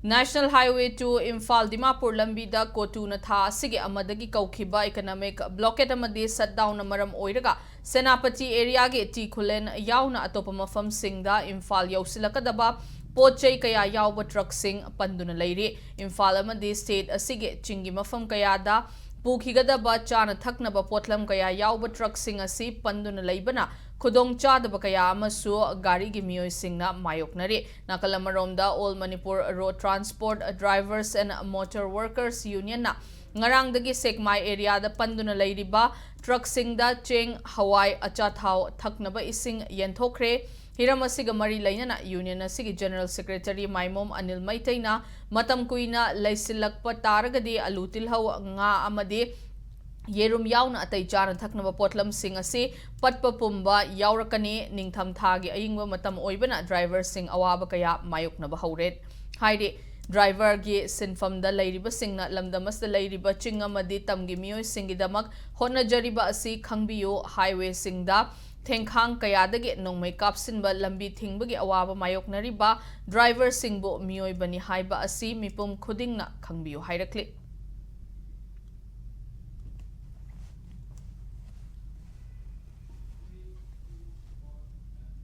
National Highway to Imphal Dimapur Lambida Kotuna Tha Sige Amadagi Kaukiba Economic Blockade Amadi Shutdown Amaram Oiraga Senapati Area Ge Tikulen Yauna Atopamafam Singda Imphal Yausilakadaba Pochai Kaya Yauba Truck Sing Panduna Lady Imphal Amadi State Asige Chingi Mafam Kayada Pukigadaba Chana Thaknaba Potlam Kaya Yauba Truck Sing Asi Panduna Laibana Kudong Chadaba Kaya Amasu Gari Gimio Singna Mayoknari Nakalamaromda All Manipur Road Transport Drivers and Motor Workers Union na Ngarang dagi Sekmai area da Panduna Lairiba Truck Singda Cheng Hawaii Achathau Thaknaba Ising Yenthokre Hiramasiga Mari Lainana Union Asigi General Secretary Maimom Anil Maitaina Matam Kuina Laisilakpa Taragadi Alutilhau Nga Amadi Yerum Yauna Atay Chana Thaknaba Potlam Sing Asi Patpa Pumba Yaurakani Ningtham Thagi Ayingwa Matam Oibana Driver Sing Awaba Kaya Mayokna Bahauret Haide Driver Gi Sinfam da Lairiba Singna Lamdamas da Lairiba Chinga Madi Tamgi Mio Singidamak Hona Jariba Asi Khangbiyo Highway Singda Thengkhang Kayadagi Nongmay Kapsinba Lambi Thingbagi Awaba Mayoknariba Driver Singbo Mioy Bani Haiba Asi Mipum Khudingna Khangbiyo Hairakli